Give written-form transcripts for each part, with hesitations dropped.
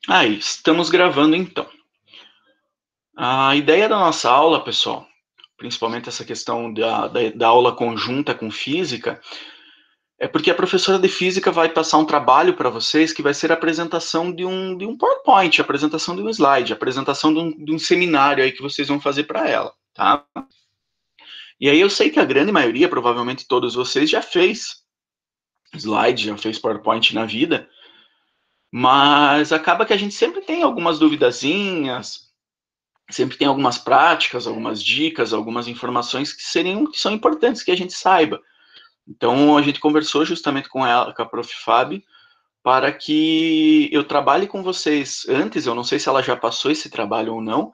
Aí, estamos gravando então. A ideia da nossa aula, pessoal, principalmente essa questão da aula conjunta com física, é porque a professora de física vai passar um trabalho para vocês que vai ser a apresentação de um PowerPoint, a apresentação de um slide, a apresentação de um seminário aí que vocês vão fazer para ela, tá? E aí eu sei que a grande maioria, provavelmente todos vocês, já fez slide, já fez PowerPoint na vida, mas acaba que a gente sempre tem algumas duvidazinhas, sempre tem algumas práticas, algumas dicas, algumas informações que são importantes que a gente saiba. Então a gente conversou justamente com ela, com a Prof. Fábio, para que eu trabalhe com vocês antes. Eu não sei se ela já passou esse trabalho ou não,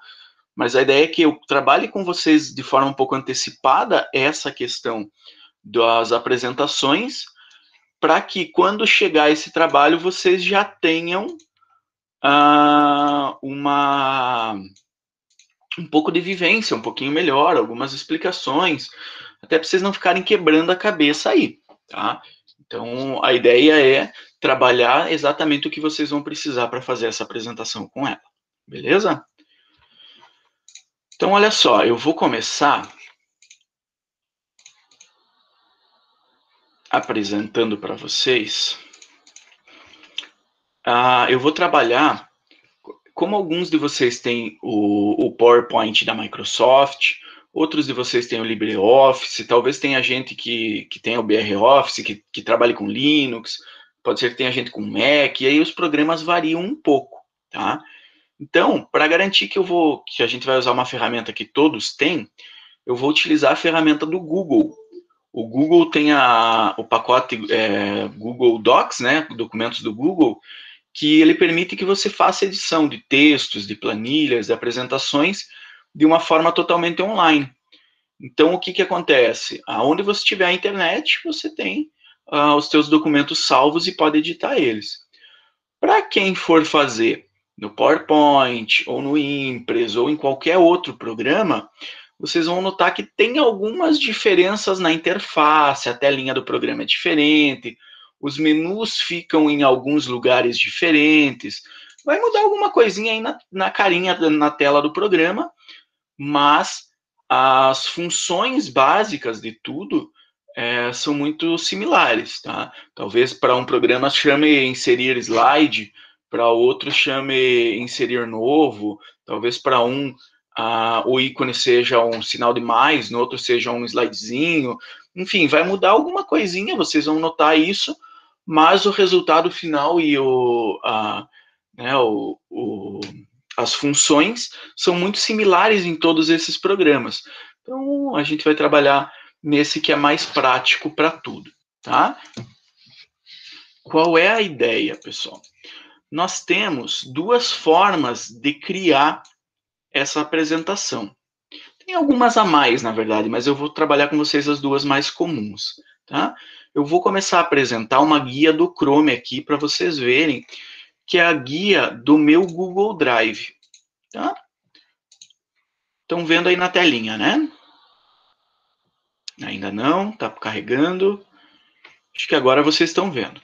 mas a ideia é que eu trabalhe com vocês de forma um pouco antecipada essa questão das apresentações, para que quando chegar esse trabalho vocês já tenham um pouco de vivência, um pouquinho melhor, algumas explicações, até para vocês não ficarem quebrando a cabeça aí, tá? Então, a ideia é trabalhar exatamente o que vocês vão precisar para fazer essa apresentação com ela, beleza? Então, olha só, eu vou começar apresentando para vocês. Eu vou trabalhar, como alguns de vocês têm o PowerPoint da Microsoft, outros de vocês têm o LibreOffice, talvez tenha gente que tenha o BR Office, que trabalhe com Linux, pode ser que tenha gente com Mac, e aí os programas variam um pouco, tá? Então, para garantir que a gente vai usar uma ferramenta que todos têm, eu vou utilizar a ferramenta do Google. O Google tem o pacote Google Docs, né, documentos do Google, que ele permite que você faça edição de textos, de planilhas, de apresentações de uma forma totalmente online. Então, o que acontece? Aonde você tiver a internet, você tem os seus documentos salvos e pode editar eles. Para quem for fazer no PowerPoint, ou no Impress, ou em qualquer outro programa, vocês vão notar que tem algumas diferenças na interface, a telinha do programa é diferente, os menus ficam em alguns lugares diferentes, vai mudar alguma coisinha aí na carinha, na tela do programa, mas as funções básicas de tudo são muito similares, tá? Talvez para um programa chame inserir slide, para outro chame inserir novo, talvez para um o ícone seja um sinal de mais, no outro seja um slidezinho, enfim, vai mudar alguma coisinha, vocês vão notar isso, mas o resultado final e né, as funções são muito similares em todos esses programas. Então, a gente vai trabalhar nesse que é mais prático para tudo, tá? Qual é a ideia, pessoal? Nós temos duas formas de criar essa apresentação. Tem algumas a mais, na verdade, mas eu vou trabalhar com vocês as duas mais comuns, tá? Eu vou começar a apresentar uma guia do Chrome aqui para vocês verem, que é a guia do meu Google Drive, tá? Estão vendo aí na telinha, né? Ainda não, está carregando. Acho que agora vocês estão vendo.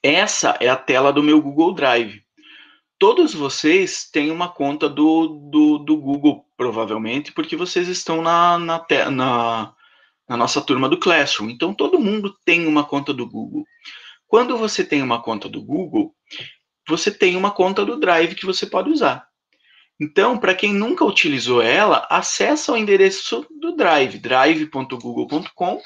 Essa é a tela do meu Google Drive. Todos vocês têm uma conta do Google, provavelmente, porque vocês estão na nossa turma do Classroom. Então, todo mundo tem uma conta do Google. Quando você tem uma conta do Google, você tem uma conta do Drive que você pode usar. Então, para quem nunca utilizou ela, acessa o endereço do Drive, drive.google.com,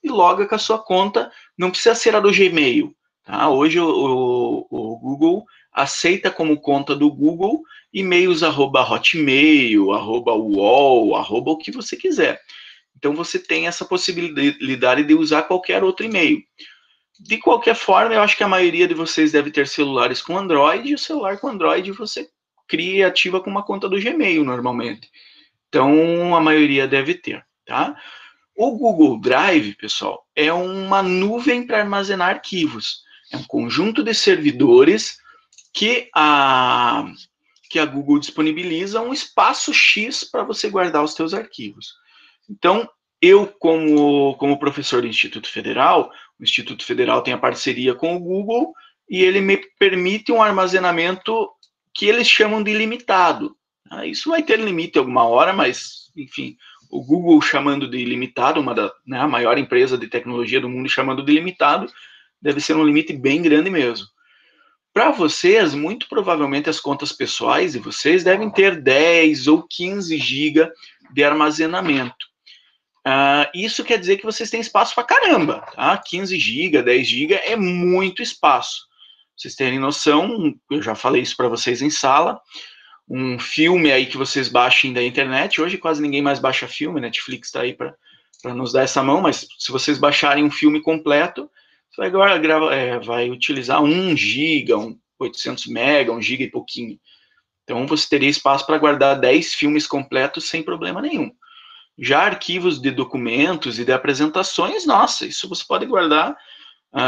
e loga com a sua conta. Não precisa ser a do Gmail. Tá? Hoje o Google aceita como conta do Google e-mails @hotmail, @uol, o que você quiser. Então você tem essa possibilidade de usar qualquer outro e-mail. De qualquer forma, eu acho que a maioria de vocês deve ter celulares com Android, e o celular com Android você cria e ativa com uma conta do Gmail normalmente. Então, a maioria deve ter, tá? O Google Drive, pessoal, é uma nuvem para armazenar arquivos. É um conjunto de servidores que a Google disponibiliza um espaço X para você guardar os seus arquivos. Então, eu, como professor do Instituto Federal, o Instituto Federal tem a parceria com o Google, e ele me permite um armazenamento que eles chamam de ilimitado. Isso vai ter limite alguma hora, mas, enfim, o Google chamando de ilimitado, a maior empresa de tecnologia do mundo chamando de ilimitado, deve ser um limite bem grande mesmo. Para vocês, muito provavelmente as contas pessoais de vocês devem ter 10 ou 15 GB de armazenamento. Isso quer dizer que vocês têm espaço para caramba, tá? 15 GB, 10 GB é muito espaço. Pra vocês terem noção, eu já falei isso para vocês em sala, um filme aí que vocês baixem da internet, hoje quase ninguém mais baixa filme, Netflix está aí para nos dar essa mão, mas se vocês baixarem um filme completo, você vai utilizar 1 GB, 800 MB, 1 GB e pouquinho. Então você teria espaço para guardar 10 filmes completos sem problema nenhum. Já arquivos de documentos e de apresentações, nossa, isso você pode guardar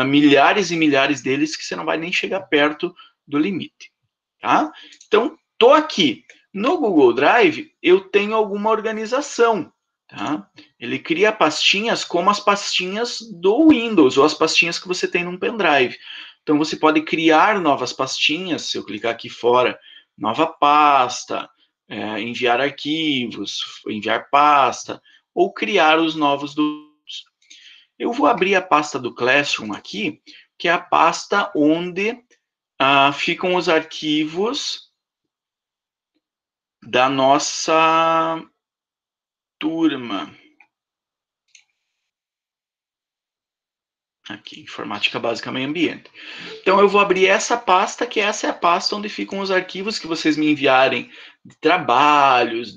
milhares e milhares deles que você não vai nem chegar perto do limite. Tá? Então, estou aqui. No Google Drive, eu tenho alguma organização. Tá? Ele cria pastinhas como as pastinhas do Windows, ou as pastinhas que você tem num pendrive. Então, você pode criar novas pastinhas, se eu clicar aqui fora, nova pasta, enviar arquivos, enviar pasta, ou criar os novos documentos. Eu vou abrir a pasta do Classroom aqui, que é a pasta onde ficam os arquivos da nossa turma. Aqui, Informática Básica Meio Ambiente. Então, eu vou abrir essa pasta, que essa é a pasta onde ficam os arquivos que vocês me enviarem de trabalhos,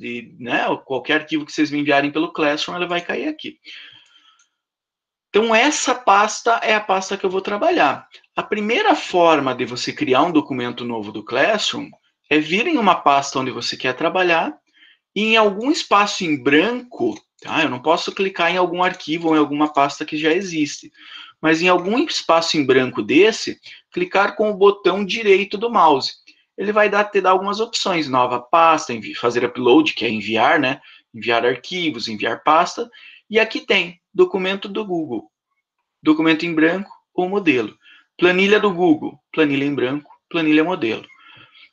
qualquer arquivo que vocês me enviarem pelo Classroom, ela vai cair aqui. Então, essa pasta é a pasta que eu vou trabalhar. A primeira forma de você criar um documento novo do Classroom é vir em uma pasta onde você quer trabalhar e em algum espaço em branco, tá? Eu não posso clicar em algum arquivo ou em alguma pasta que já existe, mas em algum espaço em branco desse, clicar com o botão direito do mouse. Ele vai te dar algumas opções, nova pasta, fazer upload, que é enviar, né? Enviar arquivos, enviar pasta, e aqui tem documento do Google, documento em branco ou modelo. Planilha do Google, planilha em branco, planilha modelo.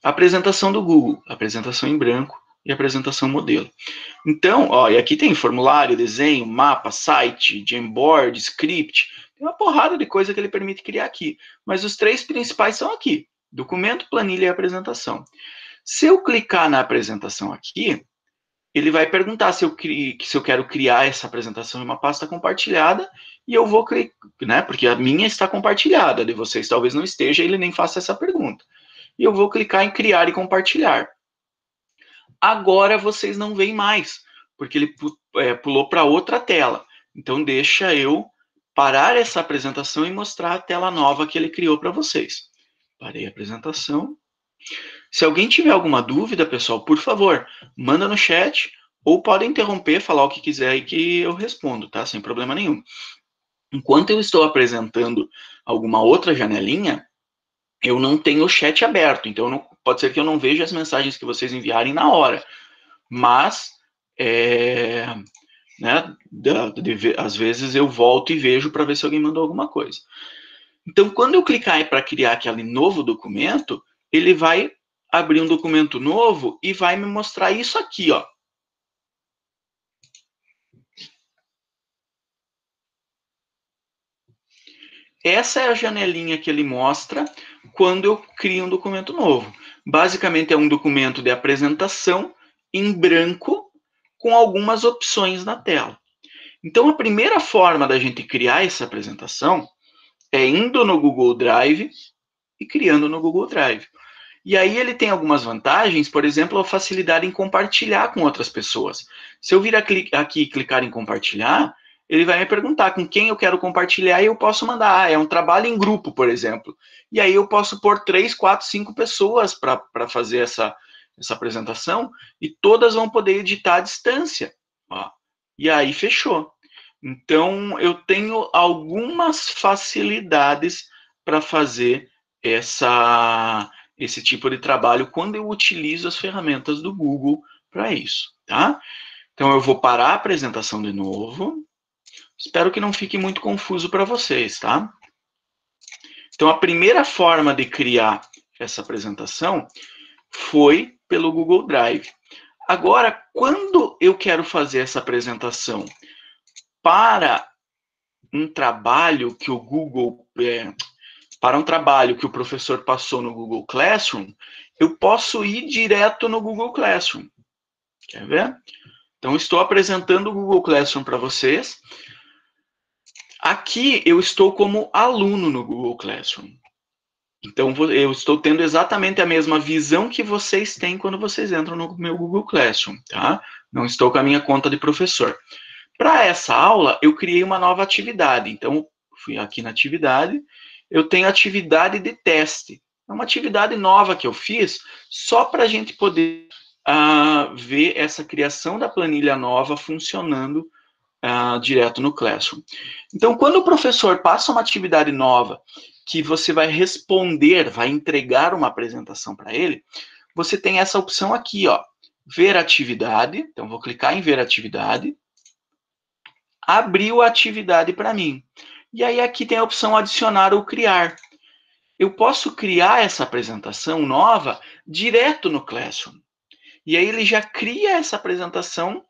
Apresentação do Google, apresentação em branco e apresentação modelo. Então, e aqui tem formulário, desenho, mapa, site, Jamboard, script, tem uma porrada de coisa que ele permite criar aqui. Mas os 3 principais são aqui, documento, planilha e apresentação. Se eu clicar na apresentação aqui, ele vai perguntar se eu quero criar essa apresentação em uma pasta compartilhada, e eu vou clicar, né, porque a minha está compartilhada, a de vocês talvez não esteja, ele nem faça essa pergunta. E eu vou clicar em criar e compartilhar. Agora vocês não veem mais, porque ele pulou para outra tela. Então, deixa eu parar essa apresentação e mostrar a tela nova que ele criou para vocês. Parei a apresentação. Se alguém tiver alguma dúvida, pessoal, por favor, manda no chat ou pode interromper, falar o que quiser aí que eu respondo, tá? Sem problema nenhum. Enquanto eu estou apresentando alguma outra janelinha, eu não tenho o chat aberto, então pode ser que eu não veja as mensagens que vocês enviarem na hora, mas às vezes eu volto e vejo para ver se alguém mandou alguma coisa. Então, quando eu clicar para criar aquele novo documento, ele vai abrir um documento novo e vai me mostrar isso aqui, ó. Essa é a janelinha que ele mostra quando eu crio um documento novo. Basicamente, é um documento de apresentação em branco com algumas opções na tela. Então, a primeira forma da gente criar essa apresentação é indo no Google Drive e criando no Google Drive. E aí ele tem algumas vantagens, por exemplo, a facilidade em compartilhar com outras pessoas. Se eu vir aqui e clicar em compartilhar, ele vai me perguntar com quem eu quero compartilhar e eu posso mandar. É um trabalho em grupo, por exemplo. E aí eu posso pôr 3, 4, 5 pessoas para fazer essa apresentação e todas vão poder editar à distância. Ó. E aí fechou. Então, eu tenho algumas facilidades para fazer esse tipo de trabalho quando eu utilizo as ferramentas do Google para isso, tá? Então, eu vou parar a apresentação de novo. Espero que não fique muito confuso para vocês, tá? Então, a primeira forma de criar essa apresentação foi pelo Google Drive. Agora, quando eu quero fazer essa apresentação para um trabalho que o Google... para um trabalho que o professor passou no Google Classroom, eu posso ir direto no Google Classroom. Quer ver? Então, estou apresentando o Google Classroom para vocês. Aqui, eu estou como aluno no Google Classroom. Então, eu estou tendo exatamente a mesma visão que vocês têm quando vocês entram no meu Google Classroom, tá? Não estou com a minha conta de professor. Para essa aula, eu criei uma nova atividade. Então, fui aqui na atividade, eu tenho atividade de teste. É uma atividade nova que eu fiz, só para a gente poder ver essa criação da planilha nova funcionando direto no Classroom. Então, quando o professor passa uma atividade nova, que você vai responder, vai entregar uma apresentação para ele, você tem essa opção aqui, ó, ver atividade. Então, vou clicar em ver atividade. Abriu a atividade para mim. E aí aqui tem a opção adicionar ou criar. Eu posso criar essa apresentação nova direto no Classroom. E aí ele já cria essa apresentação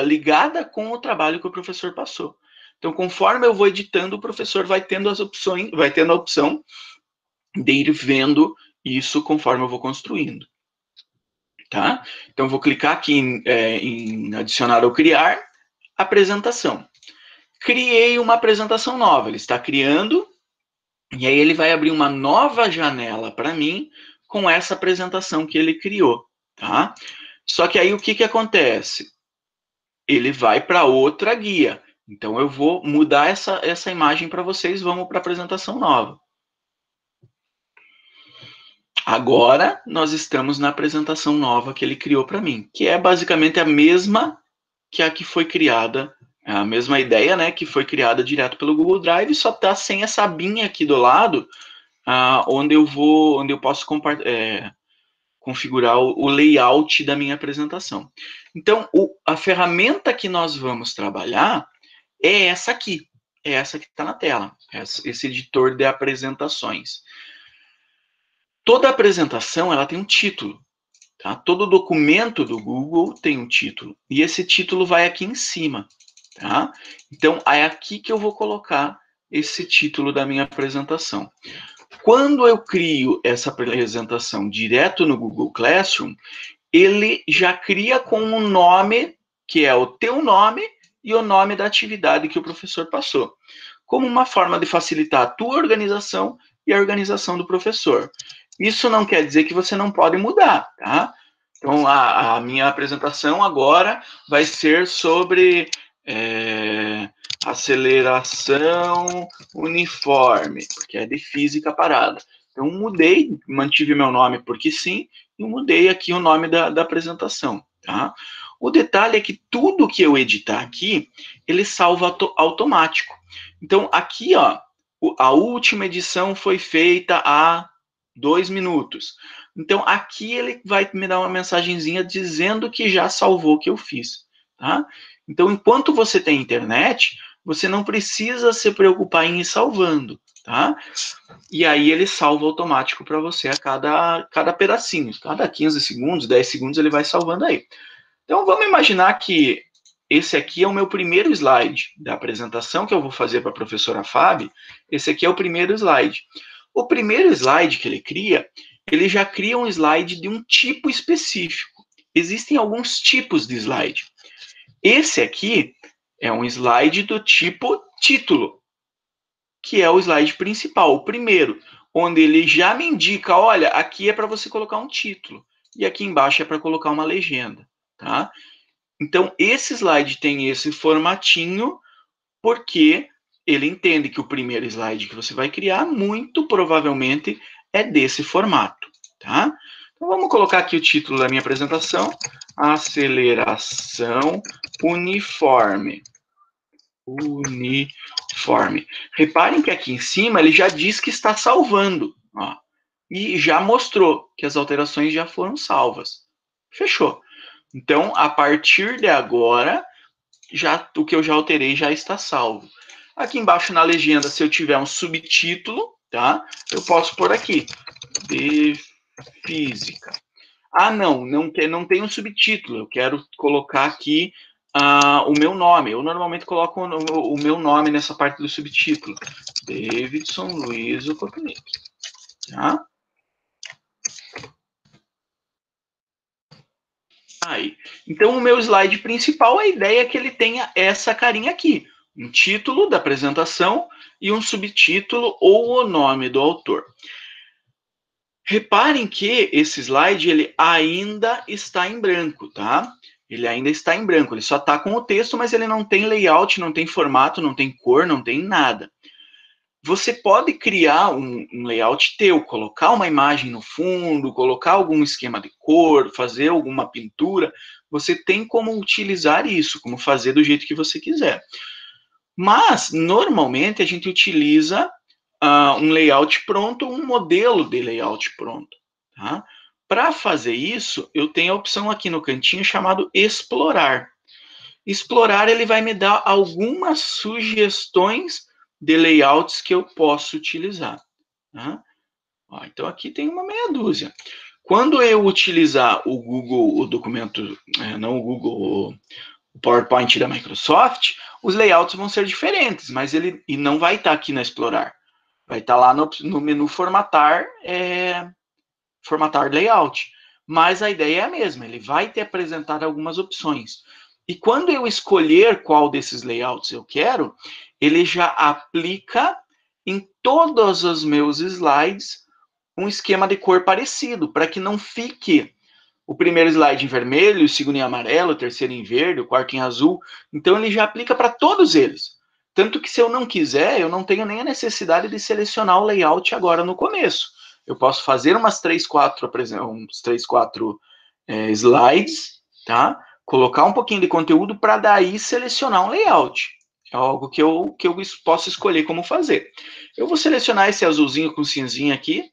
ligada com o trabalho que o professor passou. Então, conforme eu vou editando, o professor vai tendo as opções, vai tendo a opção de ir vendo isso conforme eu vou construindo. Tá? Então, eu vou clicar aqui em adicionar ou criar apresentação. Criei uma apresentação nova. Ele está criando, e aí ele vai abrir uma nova janela para mim com essa apresentação que ele criou. Tá? Só que aí o que acontece? Ele vai para outra guia. Então, eu vou mudar essa imagem para vocês. Vamos para a apresentação nova. Agora, nós estamos na apresentação nova que ele criou para mim, que é basicamente a mesma que a que foi criada, a mesma ideia, né, que foi criada direto pelo Google Drive, só está sem essa abinha aqui do lado, onde eu posso configurar o layout da minha apresentação. Então, a ferramenta que nós vamos trabalhar é essa aqui, é essa que está na tela, esse editor de apresentações. Toda apresentação, ela tem um título, tá? Todo documento do Google tem um título, e esse título vai aqui em cima, tá? Então, é aqui que eu vou colocar esse título da minha apresentação. Quando eu crio essa apresentação direto no Google Classroom, ele já cria com um nome, que é o teu nome e o nome da atividade que o professor passou, como uma forma de facilitar a tua organização e a organização do professor. Isso não quer dizer que você não pode mudar, tá? Então, a minha apresentação agora vai ser sobre aceleração uniforme, porque é de física parada. Então, mudei, mantive meu nome porque sim, e mudei aqui o nome da apresentação, tá? O detalhe é que tudo que eu editar aqui, ele salva automático. Então, aqui, ó, a última edição foi feita há 2 minutos. Então, aqui ele vai me dar uma mensagenzinha dizendo que já salvou o que eu fiz, tá? Então, enquanto você tem internet, você não precisa se preocupar em ir salvando, tá? E aí ele salva automático para você a cada pedacinho. Cada 15 segundos, 10 segundos, ele vai salvando aí. Então, vamos imaginar que esse aqui é o meu primeiro slide da apresentação que eu vou fazer para a professora Fábio. Esse aqui é o primeiro slide. O primeiro slide que ele cria, ele já cria um slide de um tipo específico. Existem alguns tipos de slide. Esse aqui é um slide do tipo título, que é o slide principal, o primeiro, onde ele já me indica, olha, aqui é para você colocar um título, e aqui embaixo é para colocar uma legenda, tá? Então, esse slide tem esse formatinho, porque ele entende que o primeiro slide que você vai criar, muito provavelmente, é desse formato, tá? Então, vamos colocar aqui o título da minha apresentação, aceleração uniforme. Uniforme. Reparem que aqui em cima ele já diz que está salvando, ó, e já mostrou que as alterações já foram salvas. Fechou. Então, a partir de agora, o que eu já alterei já está salvo. Aqui embaixo na legenda, se eu tiver um subtítulo, tá? Eu posso pôr aqui, de física. Ah, não tem um subtítulo, eu quero colocar aqui o meu nome. Eu normalmente coloco o meu nome nessa parte do subtítulo. Davidson Luiz Okotnik. Tá? Aí. Então, o meu slide principal, a ideia é que ele tenha essa carinha aqui. Um título da apresentação e um subtítulo ou o nome do autor. Reparem que esse slide ele ainda está em branco, tá? Ele ainda está em branco, ele só está com o texto, mas ele não tem layout, não tem formato, não tem cor, não tem nada. Você pode criar um layout teu, colocar uma imagem no fundo, colocar algum esquema de cor, fazer alguma pintura. Você tem como utilizar isso, como fazer do jeito que você quiser. Mas, normalmente, a gente utiliza um layout pronto, um modelo de layout pronto. Tá? Para fazer isso, eu tenho a opção aqui no cantinho chamado Explorar. Explorar, ele vai me dar algumas sugestões de layouts que eu posso utilizar. Tá? Ó, então, aqui tem uma meia dúzia. Quando eu utilizar o Google, o documento, não o Google, o PowerPoint da Microsoft, os layouts vão ser diferentes, mas ele e não vai estar aqui na Explorar. Vai estar lá no menu Formatar, Formatar Layout. Mas a ideia é a mesma, ele vai te apresentar algumas opções. E quando eu escolher qual desses layouts eu quero, ele já aplica em todos os meus slides um esquema de cor parecido, para que não fique o primeiro slide em vermelho, o segundo em amarelo, o terceiro em verde, o quarto em azul. Então, ele já aplica para todos eles. Tanto que, se eu não quiser, eu não tenho nem a necessidade de selecionar o layout agora no começo. Eu posso fazer uns 3, 4 slides, tá? Colocar um pouquinho de conteúdo para daí selecionar um layout. É algo que eu posso escolher como fazer. Eu vou selecionar esse azulzinho com cinzinha aqui,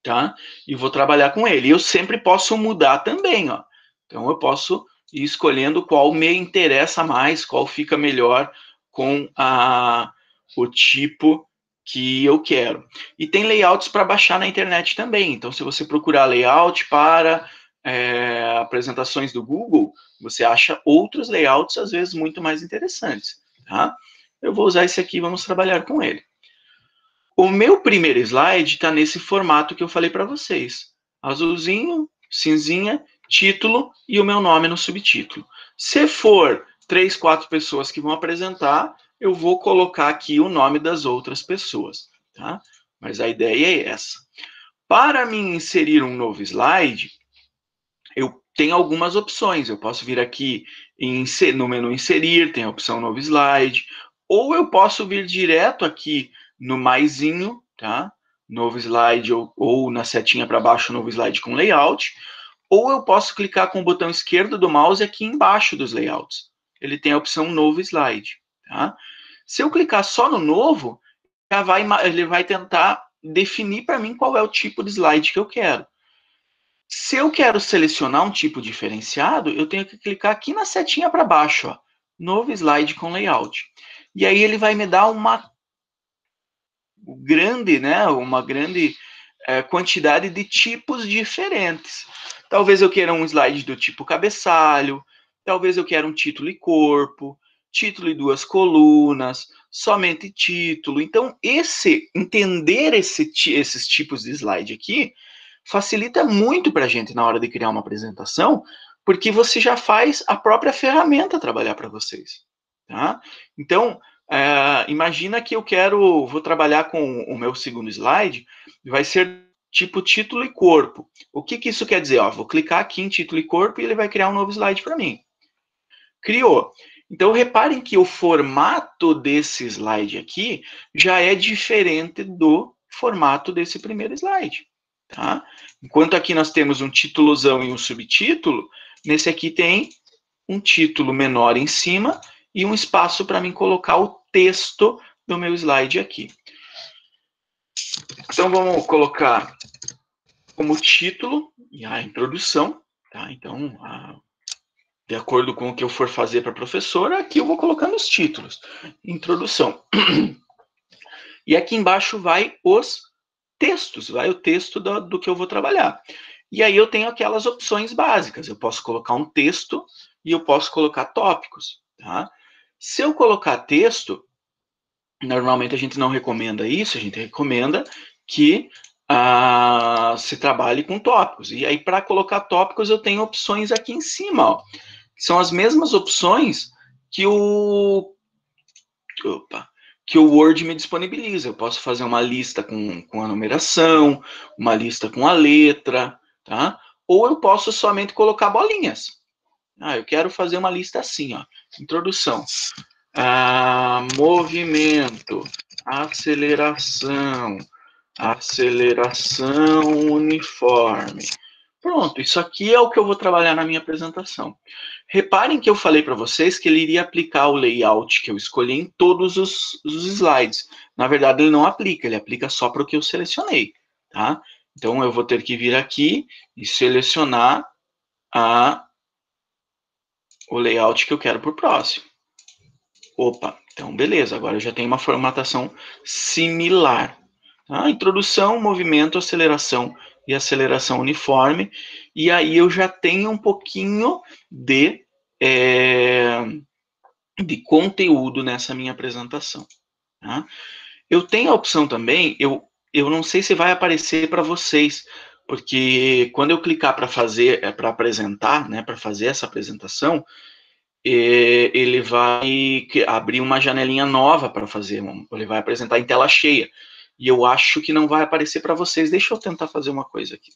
tá? E vou trabalhar com ele. Eu sempre posso mudar também, ó. Então, eu posso ir escolhendo qual me interessa mais, qual fica melhor com o tipo que eu quero. E tem layouts para baixar na internet também. Então, se você procurar layout para apresentações do Google, você acha outros layouts, às vezes, muito mais interessantes, tá? Eu vou usar esse aqui e vamos trabalhar com ele. O meu primeiro slide está nesse formato que eu falei para vocês. Azulzinho, cinzinha, título e o meu nome no subtítulo. Se for 3, 4 pessoas que vão apresentar, eu vou colocar aqui o nome das outras pessoas, tá? Mas a ideia é essa. Para me inserir um novo slide, eu tenho algumas opções. Eu posso vir aqui no menu inserir, tem a opção novo slide, ou eu posso vir direto aqui no maisinho, tá? Novo slide, ou na setinha para baixo, novo slide com layout, ou eu posso clicar com o botão esquerdo do mouse aqui embaixo dos layouts. Ele tem a opção novo slide, tá? Se eu clicar só no novo, ele vai tentar definir para mim qual é o tipo de slide que eu quero. Se eu quero selecionar um tipo diferenciado, eu tenho que clicar aqui na setinha para baixo, ó, novo slide com layout. E aí ele vai me dar uma grande quantidade de tipos diferentes. Talvez eu queira um slide do tipo cabeçalho, talvez eu queira um título e corpo, título e 2 colunas, somente título. Então, entender esses tipos de slide aqui facilita muito para a gente na hora de criar uma apresentação, porque você já faz a própria ferramenta trabalhar para vocês. Tá? Então, imagina que vou trabalhar com o meu segundo slide, vai ser tipo título e corpo. O que isso quer dizer? Ó, vou clicar aqui em título e corpo e ele vai criar um novo slide para mim. Criou. Então, reparem que o formato desse slide aqui já é diferente do formato desse primeiro slide. Tá? Enquanto aqui nós temos um títulozão e um subtítulo, nesse aqui tem um título menor em cima e um espaço para mim colocar o texto do meu slide aqui. Então, vamos colocar como título a introdução. Tá? Então, de acordo com o que eu for fazer para a professora, aqui eu vou colocando os títulos. Introdução. E aqui embaixo vai os textos, vai o texto do que eu vou trabalhar. E aí eu tenho aquelas opções básicas. Eu posso colocar um texto e eu posso colocar tópicos. Tá? Se eu colocar texto, normalmente a gente não recomenda isso, a gente recomenda que se trabalhe com tópicos. E aí, para colocar tópicos, eu tenho opções aqui em cima, ó, que são as mesmas opções que que o Word me disponibiliza. Eu posso fazer uma lista com a numeração, uma lista com a letra, tá? Ou eu posso somente colocar bolinhas. Eu quero fazer uma lista assim, ó. Introdução. Movimento, aceleração, aceleração uniforme. Pronto, isso aqui é o que eu vou trabalhar na minha apresentação. Reparem que eu falei para vocês que ele iria aplicar o layout que eu escolhi em todos os slides. Na verdade, ele não aplica, ele aplica só para o que eu selecionei, tá? Então, eu vou ter que vir aqui e selecionar o layout que eu quero para o próximo. Opa, então beleza, agora eu já tenho uma formatação similar. Tá? Introdução, movimento, aceleração e aceleração uniforme. E aí eu já tenho um pouquinho de conteúdo nessa minha apresentação. Tá? Eu tenho a opção também, eu não sei se vai aparecer para vocês, porque quando eu clicar para fazer, para apresentar, né, para fazer essa apresentação, ele vai abrir uma janelinha nova para fazer, ele vai apresentar em tela cheia. E eu acho que não vai aparecer para vocês. Deixa eu tentar fazer uma coisa aqui.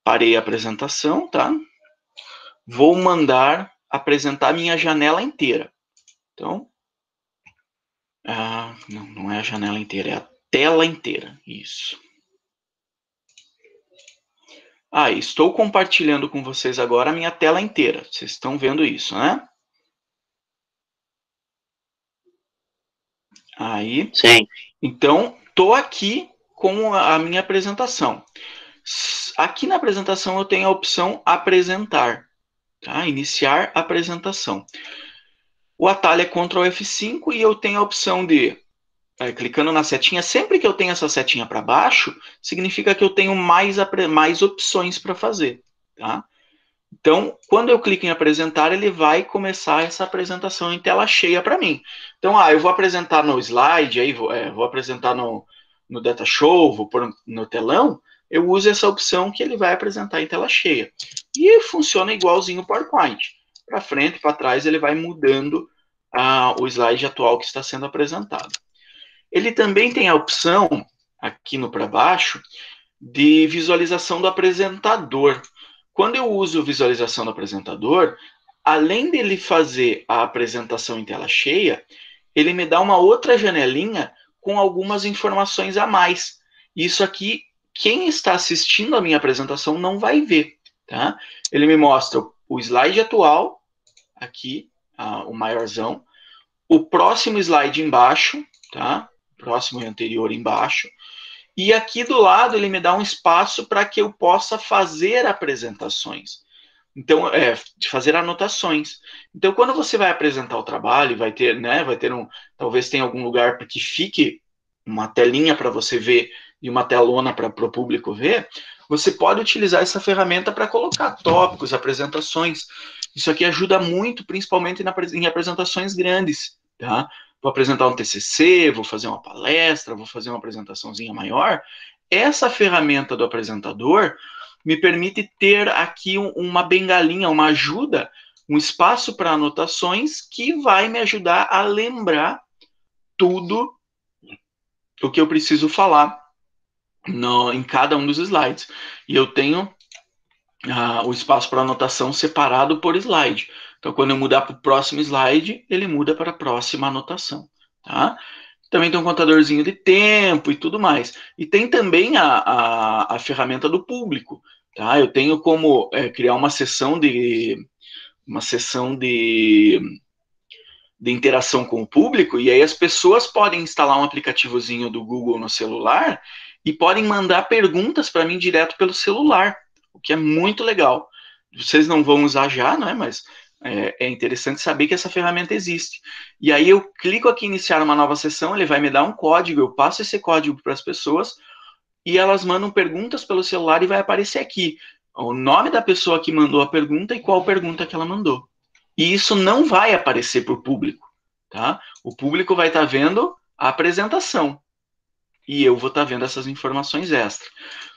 Parei a apresentação, tá? Vou mandar apresentar minha janela inteira. Então, não é a janela inteira, é a tela inteira. Isso. Estou compartilhando com vocês agora a minha tela inteira. Vocês estão vendo isso, né? Aí. Sim. Então, estou aqui com a minha apresentação. Aqui na apresentação eu tenho a opção apresentar, tá? Iniciar apresentação. O atalho é Ctrl F5 e eu tenho a opção de, clicando na setinha, sempre que eu tenho essa setinha para baixo, significa que eu tenho mais opções para fazer, tá? Então, quando eu clico em apresentar, ele vai começar essa apresentação em tela cheia para mim. Então, eu vou apresentar no slide, aí vou apresentar no Data Show, vou pôr no telão, eu uso essa opção que ele vai apresentar em tela cheia. E funciona igualzinho o PowerPoint. Para frente, para trás, ele vai mudando o slide atual que está sendo apresentado. Ele também tem a opção, aqui no para baixo, de visualização do apresentador. Quando eu uso visualização do apresentador, além dele fazer a apresentação em tela cheia, ele me dá uma outra janelinha com algumas informações a mais. Isso aqui, quem está assistindo a minha apresentação não vai ver, tá? Ele me mostra o slide atual, aqui, o maiorzão, o próximo slide embaixo, tá? Próximo e anterior embaixo. E aqui do lado ele me dá um espaço para que eu possa fazer apresentações. Então, fazer anotações. Então, quando você vai apresentar o trabalho, vai ter talvez tenha algum lugar para que fique uma telinha para você ver e uma telona para o público ver, você pode utilizar essa ferramenta para colocar tópicos, apresentações. Isso aqui ajuda muito, principalmente em apresentações grandes, tá? Vou apresentar um TCC, vou fazer uma palestra, vou fazer uma apresentaçãozinha maior. Essa ferramenta do apresentador me permite ter aqui uma bengalinha, uma ajuda, um espaço para anotações que vai me ajudar a lembrar tudo o que eu preciso falar em cada um dos slides. E eu tenho o espaço para anotação separado por slide. Então, quando eu mudar para o próximo slide, ele muda para a próxima anotação, tá? Também tem um contadorzinho de tempo e tudo mais. E tem também a ferramenta do público, tá? Eu tenho como criar uma sessão de interação com o público, e aí as pessoas podem instalar um aplicativozinho do Google no celular e podem mandar perguntas para mim direto pelo celular, o que é muito legal. vocês não vão usar já, não é? Mas é interessante saber que essa ferramenta existe. E aí eu clico aqui em iniciar uma nova sessão, ele vai me dar um código, eu passo esse código para as pessoas e elas mandam perguntas pelo celular e vai aparecer aqui o nome da pessoa que mandou a pergunta e qual pergunta que ela mandou. E isso não vai aparecer para o público, tá? O público vai estar vendo a apresentação e eu vou estar vendo essas informações extras.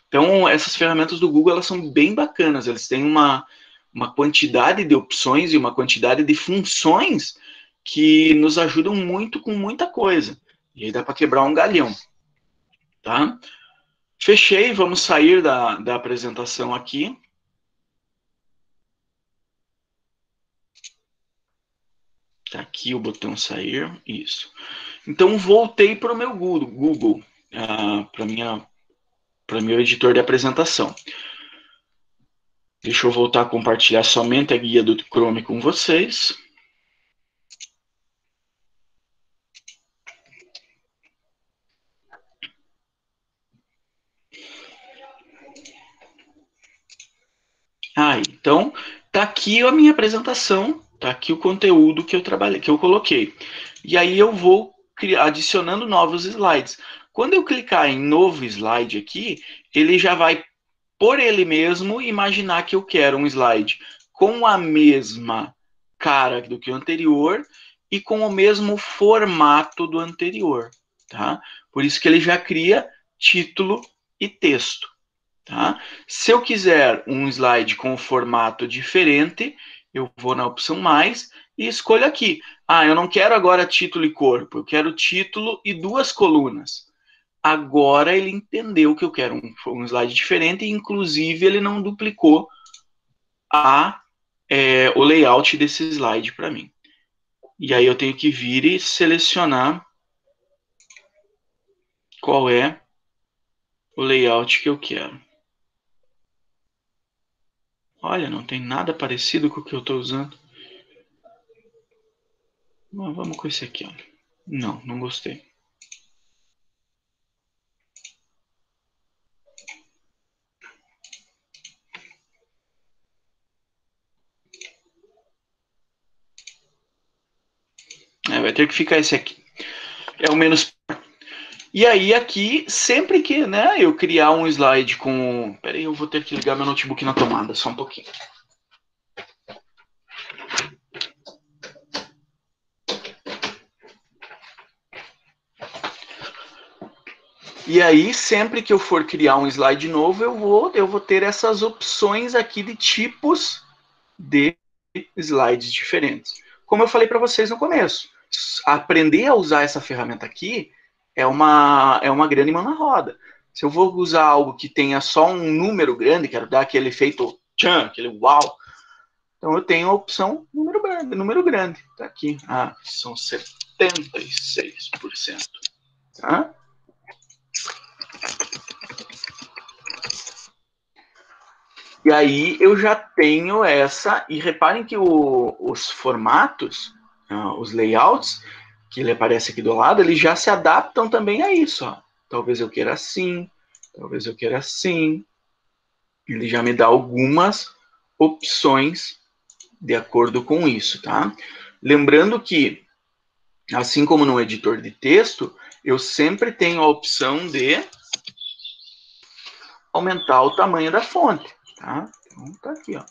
Então, essas ferramentas do Google, elas são bem bacanas, eles têm uma quantidade de opções e uma quantidade de funções que nos ajudam muito com muita coisa. E aí dá para quebrar um galhão, tá? Fechei, vamos sair da apresentação aqui. Tá aqui o botão sair, isso. Então, voltei para o meu Google, para meu editor de apresentação. Deixa eu voltar a compartilhar somente a guia do Chrome com vocês. Então, tá aqui a minha apresentação, tá aqui o conteúdo que eu trabalhei, que eu coloquei. E aí eu vou adicionando novos slides. Quando eu clicar em novo slide aqui, ele já vai, por ele mesmo, imaginar que eu quero um slide com a mesma cara do que o anterior e com o mesmo formato do anterior, tá? Por isso que ele já cria título e texto. Tá? Se eu quiser um slide com um formato diferente, eu vou na opção mais e escolho aqui. Eu não quero agora título e corpo, eu quero título e 2 colunas. Agora ele entendeu que eu quero um slide diferente e, inclusive, ele não duplicou o layout desse slide para mim. E aí eu tenho que vir e selecionar qual é o layout que eu quero. Olha, não tem nada parecido com o que eu estou usando. Vamos com esse aqui, ó. Não gostei. Vai ter que ficar esse aqui. É o menos. E aí aqui, sempre que eu criar um slide com... Peraí, eu vou ter que ligar meu notebook na tomada, só um pouquinho. E aí, sempre que eu for criar um slide novo, eu vou ter essas opções aqui de tipos de slides diferentes. Como eu falei para vocês no começo, aprender a usar essa ferramenta aqui é uma grande mão na roda. Se eu vou usar algo que tenha só um número grande, quero dar aquele efeito tchan, aquele uau, então eu tenho a opção número grande. Tá aqui. São 76%. Tá? E aí eu já tenho essa, e reparem que os formatos, os layouts, que ele aparece aqui do lado, eles já se adaptam também a isso. Ó. Talvez eu queira assim, talvez eu queira assim. Ele já me dá algumas opções de acordo com isso, tá? Lembrando que, assim como no editor de texto, eu sempre tenho a opção de aumentar o tamanho da fonte, tá? Então, tá aqui, ó.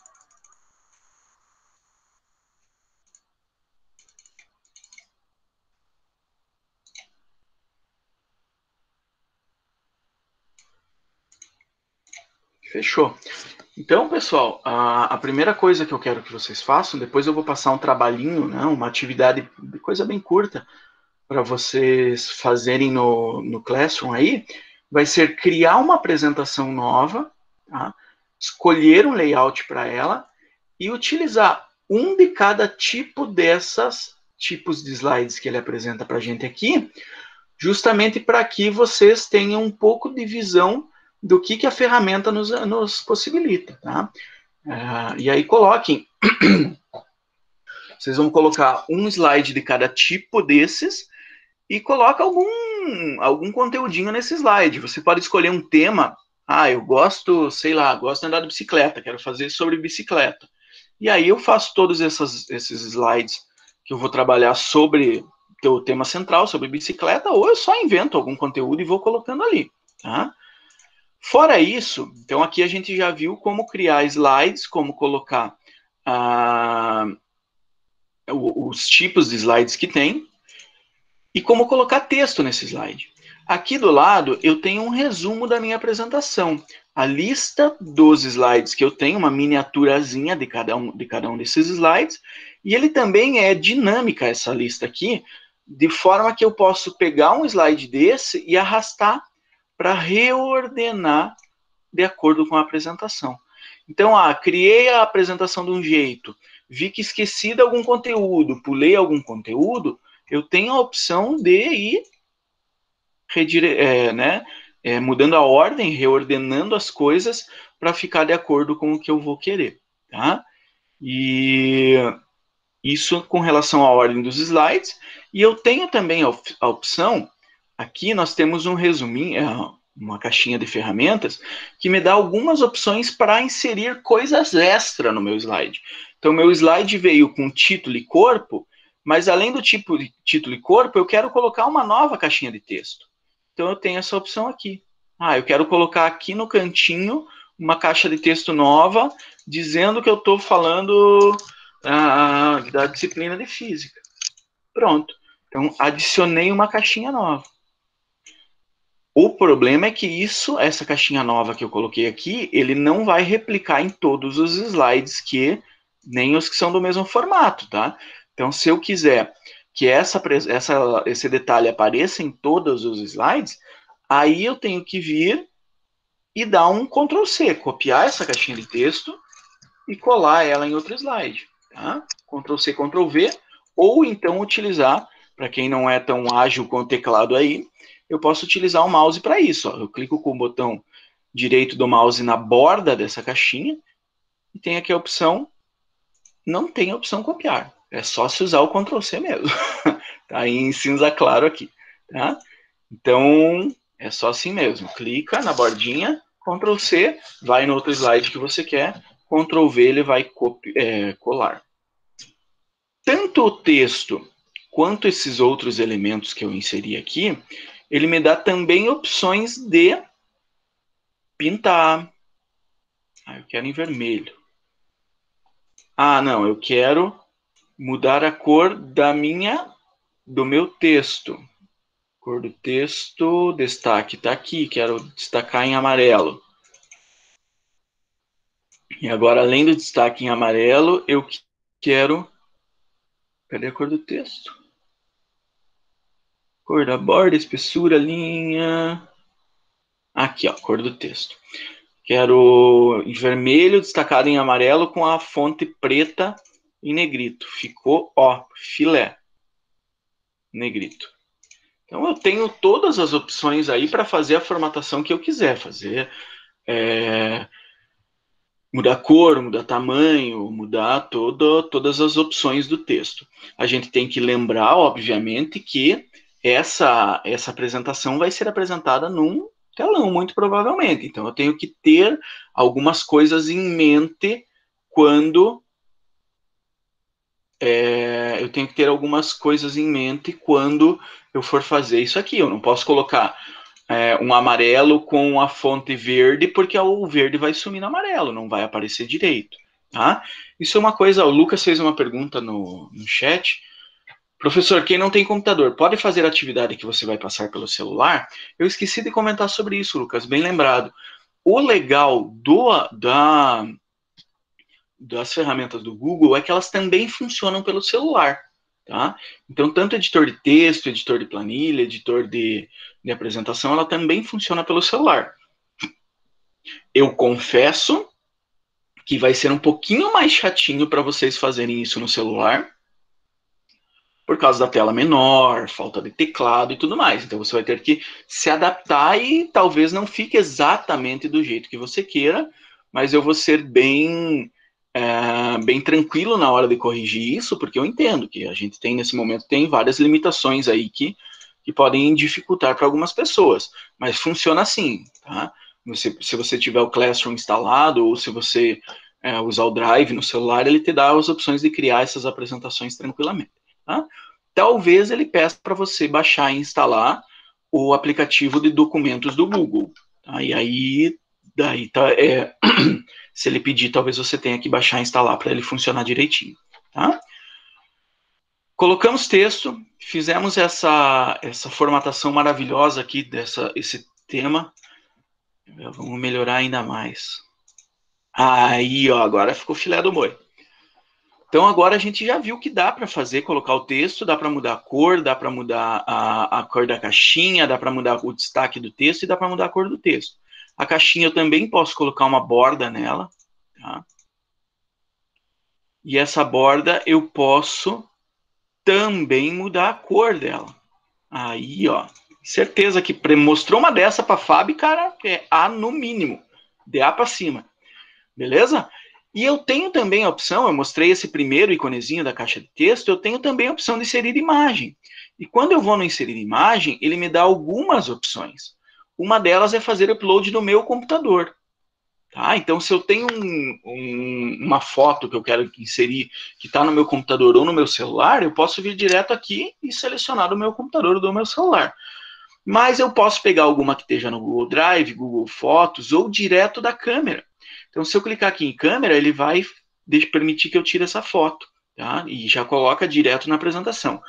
Fechou. Então, pessoal, a primeira coisa que eu quero que vocês façam, depois eu vou passar um trabalhinho, né, uma atividade, coisa bem curta, para vocês fazerem no Classroom aí, vai ser criar uma apresentação nova, tá? Escolher um layout para ela e utilizar um de cada tipo dessas tipos de slides que ele apresenta para a gente aqui, justamente para que vocês tenham um pouco de visão do que a ferramenta nos possibilita, tá? E aí coloquem, vocês vão colocar um slide de cada tipo desses e coloca algum conteúdinho nesse slide. Você pode escolher um tema Ah, eu gosto, sei lá, gosto de andar de bicicleta, quero fazer sobre bicicleta. E aí eu faço todos esses slides que eu vou trabalhar sobre o tema central, sobre bicicleta, ou eu só invento algum conteúdo e vou colocando ali, tá? Fora isso, então aqui a gente já viu como criar slides, como colocar os tipos de slides que tem e como colocar texto nesse slide. Aqui do lado eu tenho um resumo da minha apresentação, a lista dos slides que eu tenho, uma miniaturazinha de cada um desses slides, e ele também é dinâmica, essa lista aqui, de forma que eu posso pegar um slide desse e arrastar para reordenar de acordo com a apresentação. Então, criei a apresentação de um jeito, vi que esqueci de algum conteúdo, pulei algum conteúdo, eu tenho a opção de ir mudando a ordem, reordenando as coisas para ficar de acordo com o que eu vou querer, tá? E isso com relação à ordem dos slides. E eu tenho também a opção, aqui nós temos um resuminho, uma caixinha de ferramentas, que me dá algumas opções para inserir coisas extra no meu slide. Então, meu slide veio com título e corpo, mas além do título e corpo, eu quero colocar uma nova caixinha de texto. Então, eu tenho essa opção aqui. Eu quero colocar aqui no cantinho uma caixa de texto nova, dizendo que eu estou falando da disciplina de física. Pronto. Então, adicionei uma caixinha nova. O problema é que essa caixinha nova que eu coloquei aqui, ele não vai replicar em todos os slides, nem os que são do mesmo formato, tá? Então, se eu quiser que esse detalhe apareça em todos os slides, aí eu tenho que vir e dar um Ctrl+C, copiar essa caixinha de texto e colar ela em outro slide, tá? Ctrl+C, Ctrl+V, ou então utilizar, para quem não é tão ágil com o teclado aí, eu posso utilizar o mouse para isso. Ó. Eu clico com o botão direito do mouse na borda dessa caixinha e tem aqui a opção, não tem a opção copiar. É só se usar o Ctrl+C mesmo. Tá em cinza claro aqui, tá? Então, é só assim mesmo. Clica na bordinha, Ctrl+C, vai no outro slide que você quer, Ctrl+V, ele vai colar. Tanto o texto quanto esses outros elementos que eu inseri aqui, ele me dá também opções de pintar. Eu quero em vermelho. Não, eu quero mudar a cor do meu texto. Cor do texto, destaque está aqui, quero destacar em amarelo. E agora, além do destaque em amarelo, eu quero... Cadê a cor do texto? Cor da borda, espessura, linha... Aqui, ó, cor do texto. Quero em vermelho, destacado em amarelo, com a fonte preta em negrito. Ficou, ó, filé. Negrito. Então, eu tenho todas as opções aí para fazer a formatação que eu quiser fazer. Mudar cor, mudar tamanho, mudar todas as opções do texto. A gente tem que lembrar, obviamente, que essa apresentação vai ser apresentada num telão, muito provavelmente. Então, eu tenho que ter algumas coisas em mente quando eu for fazer isso aqui. Eu não posso colocar um amarelo com a fonte verde, porque o verde vai sumir no amarelo, não vai aparecer direito. Tá? Isso é uma coisa, o Lucas fez uma pergunta no chat. Professor, quem não tem computador, pode fazer a atividade que você vai passar pelo celular? Eu esqueci de comentar sobre isso, Lucas, bem lembrado. O legal das ferramentas do Google é que elas também funcionam pelo celular. Tá? Então, tanto editor de texto, editor de planilha, editor de apresentação, ela também funciona pelo celular. Eu confesso que vai ser um pouquinho mais chatinho para vocês fazerem isso no celular, por causa da tela menor, falta de teclado e tudo mais. Então, você vai ter que se adaptar e talvez não fique exatamente do jeito que você queira, mas eu vou ser bem tranquilo na hora de corrigir isso, porque eu entendo que a gente nesse momento, tem várias limitações aí que podem dificultar para algumas pessoas, mas funciona assim, tá? se você tiver o Classroom instalado ou se você usar o Drive no celular, ele te dá as opções de criar essas apresentações tranquilamente. Tá? Talvez ele peça para você baixar e instalar o aplicativo de documentos do Google. Tá? E aí, daí tá, se ele pedir, talvez você tenha que baixar e instalar para ele funcionar direitinho. Tá? Colocamos texto, fizemos essa formatação maravilhosa aqui, esse tema. Vamos melhorar ainda mais. Aí, ó, agora ficou filé do boi. Então, agora a gente já viu que dá para fazer, colocar o texto, dá para mudar a cor, dá para mudar a cor da caixinha, dá para mudar o destaque do texto e dá para mudar a cor do texto. A caixinha eu também posso colocar uma borda nela, tá? E essa borda eu posso também mudar a cor dela. Aí, ó, certeza que mostrou uma dessa para a Fábio, cara, é A no mínimo, de A para cima. Beleza? E eu tenho também a opção, eu mostrei esse primeiro iconezinho da caixa de texto, eu tenho também a opção de inserir imagem. E quando eu vou no inserir imagem, ele me dá algumas opções. Uma delas é fazer upload no meu computador. Tá? Então, se eu tenho uma foto que eu quero inserir, que está no meu computador ou no meu celular, eu posso vir direto aqui e selecionar do meu computador ou do meu celular. Mas eu posso pegar alguma que esteja no Google Drive, Google Fotos ou direto da câmera. Então, se eu clicar aqui em câmera, ele vai permitir que eu tire essa foto, tá? E já coloca direto na apresentação.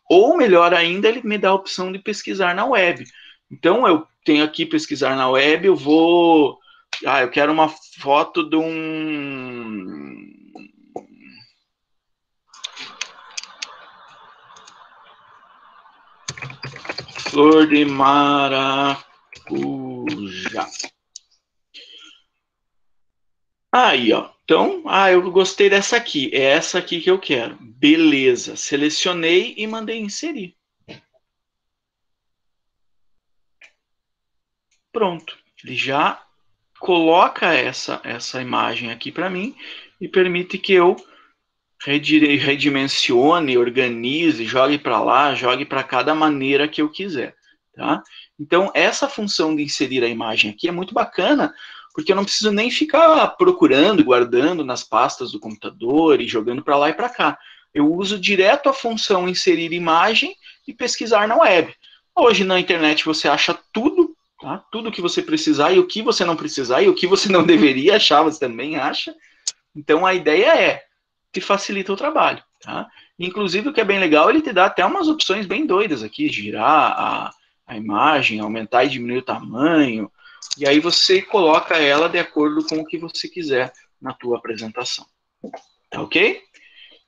Ou, melhor ainda, ele me dá a opção de pesquisar na web. Então, eu tenho aqui pesquisar na web, eu vou... eu quero uma foto de um... Flor de maracujá. Aí, ó. Então, eu gostei dessa aqui. É essa aqui que eu quero. Beleza. Selecionei e mandei inserir. Pronto. Ele já coloca essa imagem aqui para mim e permite que eu redimensione, organize, jogue para lá, jogue para cada maneira que eu quiser. Tá? Então, essa função de inserir a imagem aqui é muito bacana, porque eu não preciso nem ficar procurando, guardando nas pastas do computador e jogando para lá e para cá. Eu uso direto a função inserir imagem e pesquisar na web. Hoje na internet você acha tudo, tá? Tudo que você precisar e o que você não precisar e o que você não deveria achar, você também acha. Então a ideia é te facilita o trabalho, tá? Inclusive o que é bem legal, ele te dá até umas opções bem doidas aqui, girar a imagem, aumentar e diminuir o tamanho, e aí você coloca ela de acordo com o que você quiser na tua apresentação. Tá ok?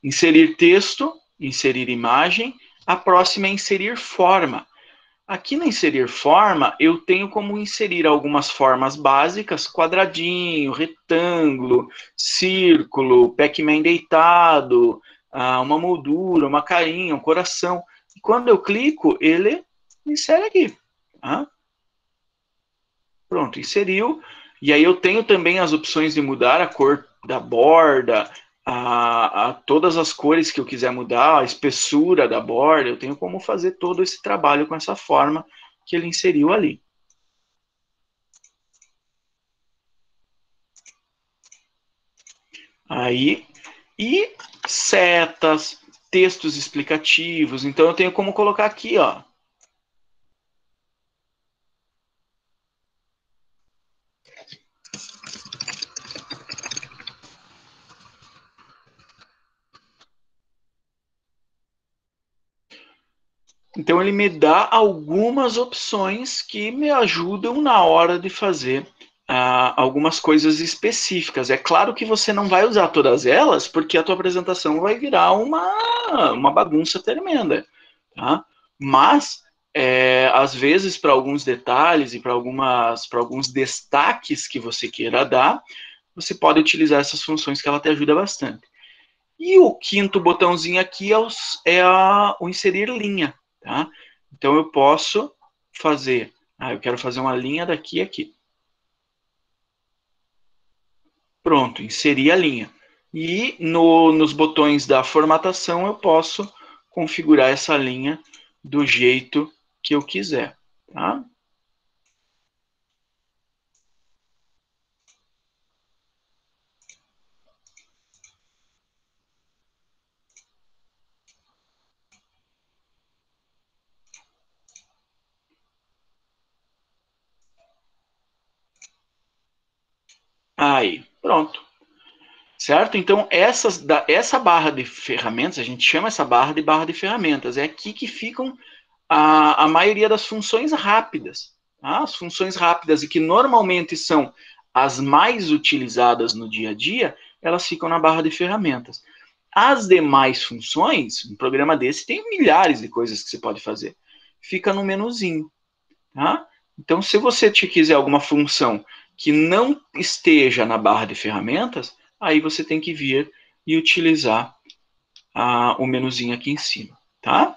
Inserir texto, inserir imagem, a próxima é inserir forma. Aqui no inserir forma, eu tenho como inserir algumas formas básicas, quadradinho, retângulo, círculo, Pac-Man deitado, uma moldura, uma carinha, um coração. E quando eu clico, ele insere aqui. Tá? Pronto, inseriu. E aí eu tenho também as opções de mudar a cor da borda, a todas as cores que eu quiser mudar, a espessura da borda, eu tenho como fazer todo esse trabalho com essa forma que ele inseriu ali. Aí, e setas, textos explicativos, então eu tenho como colocar aqui, ó. Então ele me dá algumas opções que me ajudam na hora de fazer algumas coisas específicas. É claro que você não vai usar todas elas, porque a tua apresentação vai virar uma bagunça tremenda. Tá? Mas, às vezes, para alguns detalhes e para alguns destaques que você queira dar, você pode utilizar essas funções que ela te ajuda bastante. E o quinto botãozinho aqui o inserir linha. Tá? Então, eu posso fazer... eu quero fazer uma linha daqui a aqui. Pronto, inseri a linha. E nos botões da formatação eu posso configurar essa linha do jeito que eu quiser. Tá? Aí, pronto. Certo? Então, essa barra de ferramentas, a gente chama essa barra de ferramentas. É aqui que ficam a maioria das funções rápidas. Tá? As funções rápidas, e que normalmente são as mais utilizadas no dia a dia, elas ficam na barra de ferramentas. As demais funções, um programa desse tem milhares de coisas que você pode fazer. Fica no menuzinho. Tá? Então, se você quiser alguma função que não esteja na barra de ferramentas, aí você tem que vir e utilizar o menuzinho aqui em cima, tá?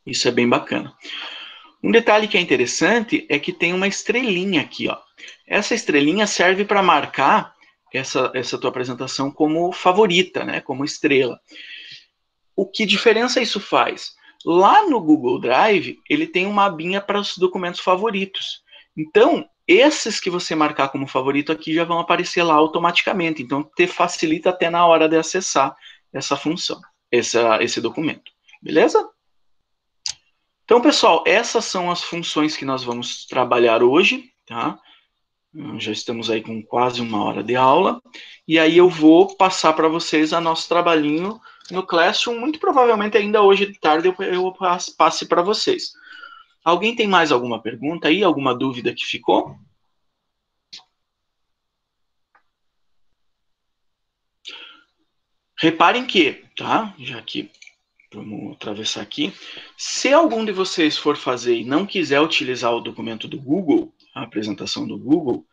Isso é bem bacana. Um detalhe que é interessante é que tem uma estrelinha aqui, ó. Essa estrelinha serve para marcar essa tua apresentação como favorita, né? Como estrela. O que diferença isso faz? Lá no Google Drive, ele tem uma abinha para os documentos favoritos. Então, esses que você marcar como favorito aqui já vão aparecer lá automaticamente. Então, te facilita até na hora de acessar essa função, esse documento. Beleza? Então, pessoal, essas são as funções que nós vamos trabalhar hoje, tá? Já estamos aí com quase 1 hora de aula. E aí eu vou passar para vocês a nosso trabalhinho no Classroom. Muito provavelmente ainda hoje de tarde eu passe para vocês. Alguém tem mais alguma pergunta aí? Alguma dúvida que ficou? Reparem que, tá? Já que vamos atravessar aqui. Se algum de vocês for fazer e não quiser utilizar o documento do Google, a apresentação do Google,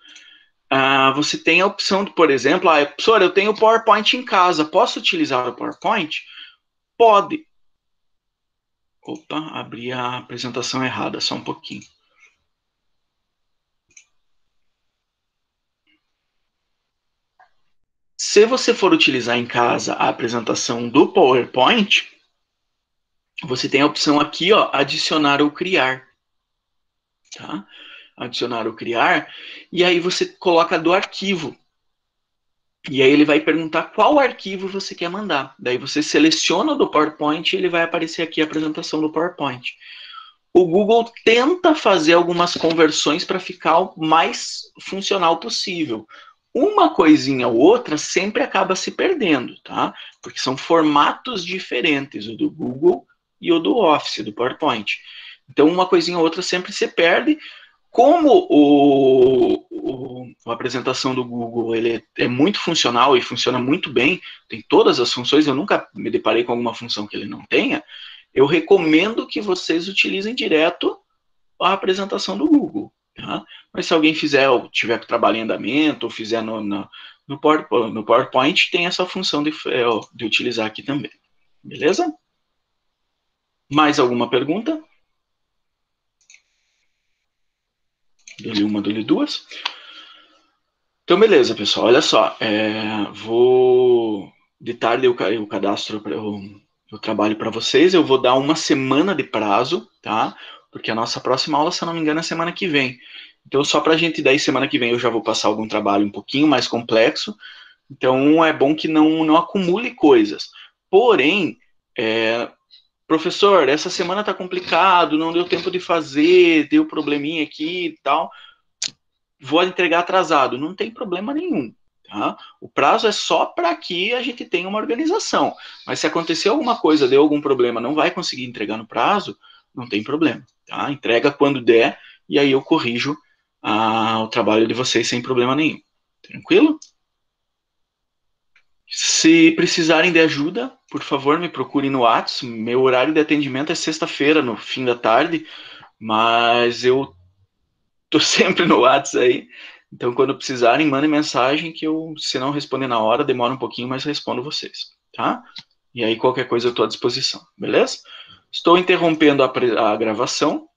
você tem a opção de, por exemplo, professor, eu tenho o PowerPoint em casa, posso utilizar o PowerPoint? Pode. Opa, abri a apresentação errada, só um pouquinho. Se você for utilizar em casa a apresentação do PowerPoint, você tem a opção aqui, ó, adicionar ou criar. Tá? Adicionar ou criar, e aí você coloca do arquivo. E aí ele vai perguntar qual arquivo você quer mandar. Daí você seleciona o do PowerPoint e ele vai aparecer aqui a apresentação do PowerPoint. O Google tenta fazer algumas conversões para ficar o mais funcional possível. Uma coisinha ou outra sempre acaba se perdendo, tá? Porque são formatos diferentes, o do Google e o do Office, do PowerPoint. Então, uma coisinha ou outra sempre se perde. Como a apresentação do Google ele é muito funcional e funciona muito bem, tem todas as funções, eu nunca me deparei com alguma função que ele não tenha, eu recomendo que vocês utilizem direto a apresentação do Google. Tá? Mas se alguém fizer, ou tiver trabalho em andamento, ou fizer no PowerPoint, tem essa função de utilizar aqui também. Beleza? Mais alguma pergunta? Dou-lhe uma, dou-lhe duas. Então, beleza, pessoal. Olha só. De tarde eu cadastro, eu trabalho para vocês. Eu vou dar 1 semana de prazo, tá? Porque a nossa próxima aula, se eu não me engano, é semana que vem. Então, só para a gente, daí semana que vem eu já vou passar algum trabalho um pouquinho mais complexo. Então, é bom que não acumule coisas. Porém, professor, essa semana tá complicado, não deu tempo de fazer, deu probleminha aqui e tal. Vou entregar atrasado. Não tem problema nenhum. Tá? O prazo é só para que a gente tenha uma organização. Mas se acontecer alguma coisa, deu algum problema, não vai conseguir entregar no prazo, não tem problema. Tá? Entrega quando der e aí eu corrijo o trabalho de vocês sem problema nenhum. Tranquilo? Se precisarem de ajuda, por favor, me procurem no WhatsApp. Meu horário de atendimento é sexta-feira, no fim da tarde, mas eu tô sempre no WhatsApp aí. Então, quando precisarem, mandem mensagem que eu, se não responder na hora, demora um pouquinho, mas respondo vocês, tá? E aí, qualquer coisa eu estou à disposição, beleza? Estou interrompendo a gravação